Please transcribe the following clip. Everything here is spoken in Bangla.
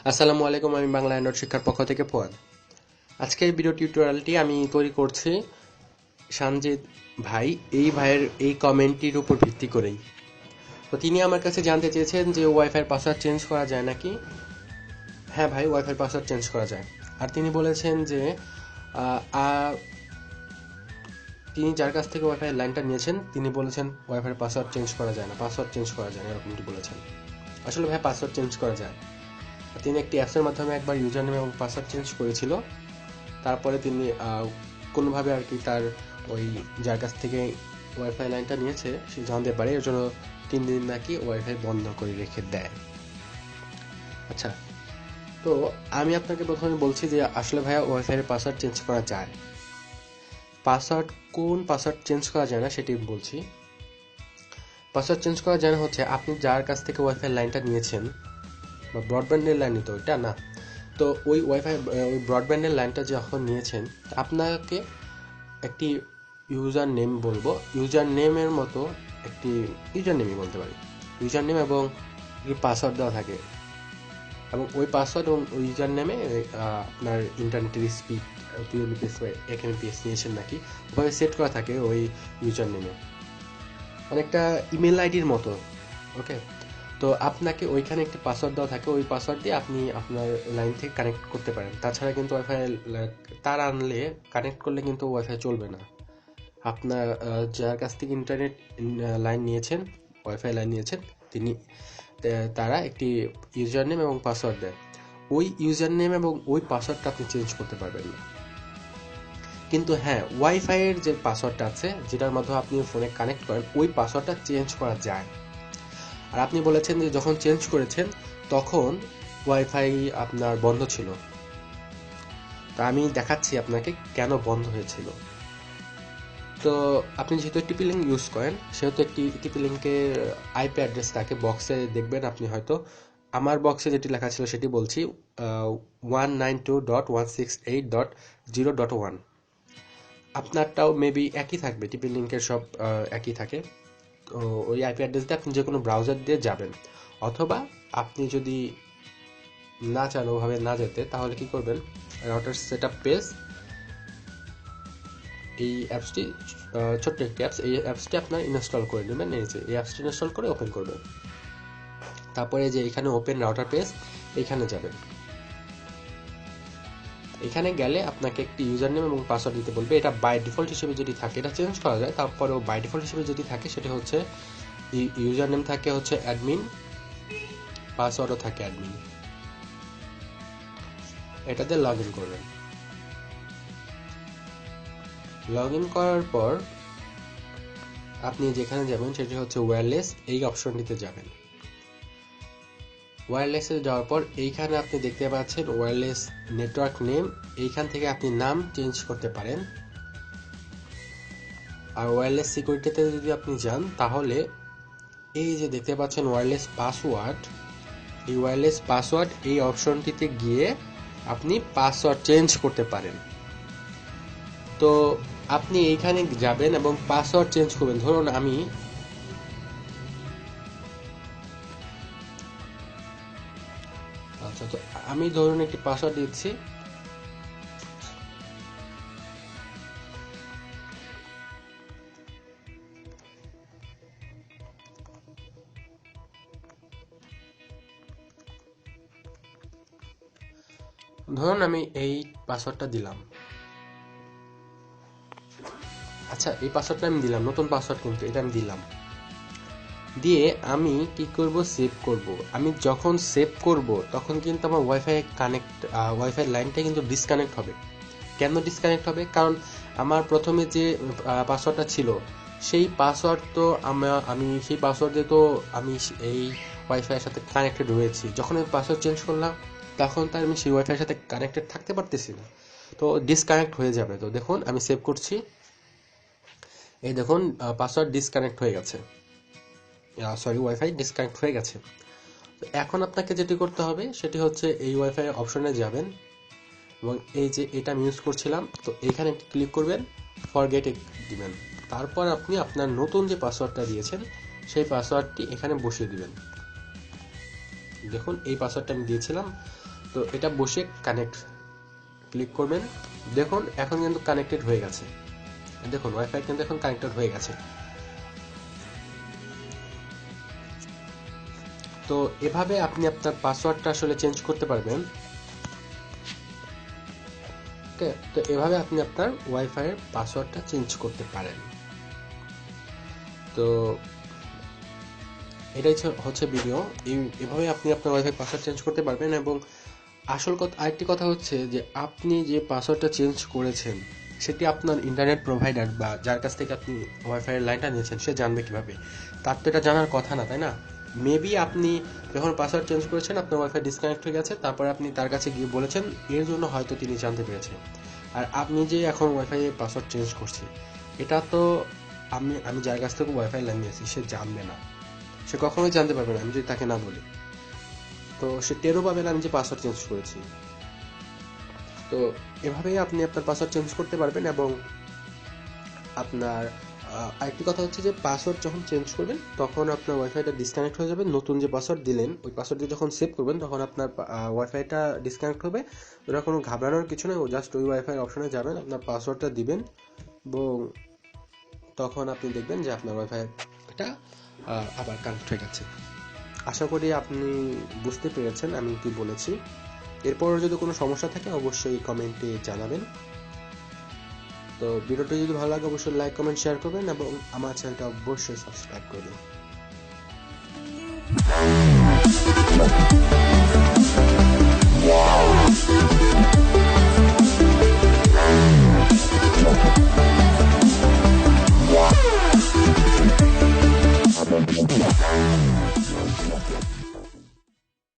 আসসালামু আলাইকুম, আমি বাংলা অ্যান্ড্রয়েড শিক্ষার পক্ষ থেকে ফুয়াদ। আজকের ভিডিও টিউটোরিয়ালটি আমি তৈরি করছি সানজিদ ভাই, এই ভাইয়ের এই কমেন্টটির উপর ভিত্তি করেই। তো তিনি আমার কাছে জানতে চেয়েছেন যে ওয়াইফাইয়ের পাসওয়ার্ড চেঞ্জ করা যায় নাকি। হ্যাঁ ভাই, ওয়াইফাইয়ের পাসওয়ার্ড চেঞ্জ করা যায়। আর তিনি বলেছেন যে তিনি যার কাছ থেকে ওয়াইফাইয়ের লাইনটা নিয়েছেন তিনি বলেছেন ওয়াইফাইয়ের পাসওয়ার্ড চেঞ্জ করা যায় না, পাসওয়ার্ড চেঞ্জ করা যায় না, এরকমটি বলেছেন। আসলে ভাই পাসওয়ার্ড চেঞ্জ করা যায়। তিনি একটি অ্যাপসের মাধ্যমে একবার ইউজার নেম এবং পাসওয়ার্ড চেঞ্জ করেছিল। তারপরে তিনি কোনোভাবে আর কি তার ওই যার কাছ থেকে ওয়াইফাই লাইনটা নিয়েছে সে জানতে পারে, এর জন্য 3 দিন নাকি ওয়াইফাই বন্ধ করে রেখে দেয়। আচ্ছা, তো আমি আপনাকে প্রথমে বলছি যে আসলে ভাইয়া ওয়াইফাইয়ের পাসওয়ার্ড চেঞ্জ করা যায়। কোন পাসওয়ার্ড চেঞ্জ করা যায় না সেটি বলছি। পাসওয়ার্ড চেঞ্জ করা যায় না হচ্ছে আপনি যার কাছ থেকে ওয়াইফাই লাইনটা নিয়েছেন, বা ব্রডব্যান্ডের লাইন তো এটা না, তো ওই ব্রডব্যান্ডের লাইনটা যখন নিয়েছেন আপনাকে একটি ইউজার নেম বলবো, ইউজার নেমের মতো একটি ইউজার নেমই বলতে পারি, ইউজার নেম এবং একটি পাসওয়ার্ড দেওয়া থাকে, এবং ওই পাসওয়ার্ড এবং ওই ইউজার নেমে আপনার ইন্টারনেটের স্পিড 2 Mbps বা 1 Mbps নিয়েছেন নাকি ওভাবে সেট করা থাকে ওই ইউজার নেমে, অনেকটা ইমেল আইডির মতো। ওকে, তো আপনাকে ওইখানে একটি পাসওয়ার্ড দেওয়া থাকে, ওই পাসওয়ার্ড দিয়ে আপনি আপনার লাইন থেকে কানেক্ট করতে পারেন। তাছাড়া কিন্তু ওয়াইফাই তার আনলে কানেক্ট করলে কিন্তু ওয়াইফাই চলবে না। আপনার যার কাছ থেকে ইন্টারনেট লাইন নিয়েছেন, ওয়াইফাই লাইন নিয়েছেন, তারা একটি ইউজার নেম এবং পাসওয়ার্ড দেয়। ওই ইউজার নেম এবং ওই পাসওয়ার্ডটা আপনি চেঞ্জ করতে পারবেন না। কিন্তু হ্যাঁ, ওয়াইফাইয়ের যে পাসওয়ার্ডটা আছে যেটার মাধ্যমে আপনি ফোনে কানেক্ট করেন, ওই পাসওয়ার্ডটা চেঞ্জ করা যায়। আর আপনি বলেছেন যে যখন চেঞ্জ করেছেন তখন ওয়াইফাই আপনার বন্ধ ছিল। তা আমি দেখাচ্ছি আপনাকে কেন বন্ধ হয়েছিল। তো আপনি যেহেতু টিপি লিঙ্ক ইউজ করেন সেহেতু একটি টিপি লিঙ্কের আইপি অ্যাড্রেস থাকে, বক্সে দেখবেন আপনি হয়তো। আমার বক্সে যেটি লেখা ছিল সেটি বলছি 192.168.0.1। আপনারটাও মেবি একই থাকবে, টিপি লিঙ্কের সব একই থাকে। তো ওই আইপি অ্যাড্রেস দিয়ে আপনি যে কোনো ব্রাউজার দিয়ে যাবেন, অথবা আপনি যদি না চান ওভাবে না যেতে, তাহলে কি করবেন, রাউটার সেটআপ পেজ, এই অ্যাপসটি ছোট্ট একটি অ্যাপস, এই অ্যাপসটি আপনার ইনস্টল করে নেবেন। এই অ্যাপসটি ইনস্টল করে ওপেন করবেন। তারপরে যে এখানে ওপেন রাউটার পেজ, এখানে যাবেন। এখানে গেলে আপনাকে একটি ইউজার নেম এবং পাসওয়ার্ড দিতে বলবে। এটা বাই ডিফল্ট হিসেবে যদি থাকে, এটা চেঞ্জ করা যায়, তারপরেও বাই ডিফল্ট হিসেবে যদি থাকে সেটা হচ্ছে ইউজার নেম থাকে হচ্ছে অ্যাডমিন, পাসওয়ার্ডও থাকে অ্যাডমিন। এটাতে লগ ইন করবেন। লগ ইন করার পর আপনি যেখানে যাবেন সেটি হচ্ছে ওয়্যারলেস, এই অপশনটিতে যাবেন। ওয়্যারলেসে যাওয়ার পর এইখানে আপনি দেখতে পাচ্ছেন ওয়্যারলেস নেটওয়ার্ক নেম, এইখান থেকে আপনি নাম চেঞ্জ করতে পারেন। আর ওয়্যারলেস সিকিউরিটিতে যদি আপনি যান তাহলে এই যে দেখতে পাচ্ছেন ওয়্যারলেস পাসওয়ার্ড, এই ওয়্যারলেস পাসওয়ার্ড এই অপশনটিতে গিয়ে আপনি পাসওয়ার্ড চেঞ্জ করতে পারেন। তো আপনি এইখানে যাবেন এবং পাসওয়ার্ড চেঞ্জ করবেন। ধরুন আমি ধরুন একটি পাসওয়ার্ড দিচ্ছি। ধরুন আমি এই পাসওয়ার্ডটা দিলাম। আচ্ছা, এই পাসওয়ার্ডটা আমি দিলাম, নতুন পাসওয়ার্ড কিন্তু এটা আমি দিলাম। দিয়ে আমি কি করব, সেভ করব। আমি যখন সেভ করব তখন কিন্তু আমার ওয়াইফাই লাইনটা কিন্তু ডিসকানেক্ট হবে। কেন ডিসকানেক্ট হবে? কারণ আমার প্রথমে যে পাসওয়ার্ডটা ছিল সেই পাসওয়ার্ড তো আমি সেই পাসওয়ার্ড দিয়ে তো আমি এই ওয়াইফাইয়ের সাথে কানেক্টেড রয়েছি। যখন আমি পাসওয়ার্ড চেঞ্জ করলাম তখন তো আমি সেই ওয়াইফাইয়ের সাথে কানেক্টেড থাকতে পারতেছি না, তো ডিসকানেক্ট হয়ে যাবে। তো দেখুন আমি সেভ করছি, এই দেখুন পাসওয়ার্ড ডিসকানেক্ট হয়ে গেছে, ওয়াইফাই ডিসকানেক্ট হয়ে গেছে। তো এখন আপনাকে যেটি করতে হবে সেটি হচ্ছে এই ওয়াইফাই অপশনে যাবেন এবং এই যে এটা আমি ইউজ করছিলাম, তো এখানে ক্লিক করবেন, ফরগেট দিবেন। তারপর আপনি আপনার নতুন যে পাসওয়ার্ডটা দিয়েছেন সেই পাসওয়ার্ডটি এখানে বসিয়ে দিবেন। দেখুন এই পাসওয়ার্ডটা আমি দিয়েছিলাম, তো এটা বসে কানেক্ট ক্লিক করবেন। দেখুন এখন কিন্তু কানেক্টেড হয়ে গেছে, দেখুন ওয়াইফাই কিন্তু এখন কানেক্টেড হয়ে গেছে। তো এভাবে আপনি আপনার পাসওয়ার্ডটা আসলে চেঞ্জ করতে পারবেন। ওকে, তো এভাবে আপনি আপনার ওয়াইফাইয়ের পাসওয়ার্ডটা চেঞ্জ করতে পারেন। তো এটাই হচ্ছে ভিডিও। এভাবে আপনি আপনার ওয়াইফাই পাসওয়ার্ড চেঞ্জ করতে পারবেন। এবং আসল কথা, আরেকটি কথা হচ্ছে যে আপনি যে পাসওয়ার্ডটা চেঞ্জ করেছেন সেটি আপনার ইন্টারনেট প্রোভাইডার বা যার কাছ থেকে আপনি ওয়াইফাইয়ের লাইনটা নিয়েছেন সে জানবে কিভাবে? তার তো এটা জানার কথা না, তাই না? মেবি আপনি যখন পাসওয়ার্ড চেঞ্জ করেছেন আপনার ওয়াইফাই ডিসকানেক্ট হয়ে গেছে, তারপরে আপনি তার কাছে গিয়ে বলেছেন, এর জন্য হয়তো তিনি জানতে পেরেছেন। আর আপনি যে এখন ওয়াইফাই পাসওয়ার্ড চেঞ্জ করছি, এটা তো আমি যার কাছ থেকে ওয়াইফাই লাইন নিয়েছি সে জানবে না, সে কখনোই জানতে পারবে না আমি যদি তাকে না বলি। তো সে টেরও পাবে না আমি যে পাসওয়ার্ড চেঞ্জ করেছি। তো এভাবেই আপনি আপনার পাসওয়ার্ড চেঞ্জ করতে পারবেন। এবং আপনার আরেকটি কথা হচ্ছে যে পাসওয়ার্ড যখন চেঞ্জ করবেন তখন আপনার ওয়াইফাইটা ডিসকানেক্ট হয়ে যাবে। নতুন যে পাসওয়ার্ড দিলেন ওই পাসওয়ার্ড দিয়ে যখন সেভ করবেন তখন আপনার ওয়াইফাইটা ডিসকানেক্ট হবে। ওটা কোনো ঘাবড়ানোর কিছু নেই, জাস্ট ওই ওয়াইফাই অপশনে যাবেন, আপনার পাসওয়ার্ডটা দিবেন এবং তখন আপনি দেখবেন যে আপনার ওয়াইফাইটা আবার কানেক্ট হয়ে গেছে। আশা করি আপনি বুঝতে পেরেছেন আমি কি বলেছি। এরপর যদি কোনো সমস্যা থাকে অবশ্যই কমেন্টে জানাবেন। তো ভিডিওটি যদি ভালো লাগে অবশ্যই লাইক কমেন্ট শেয়ার করবেন এবং আমার চ্যানেলটা অবশ্যই সাবস্ক্রাইব করবেন।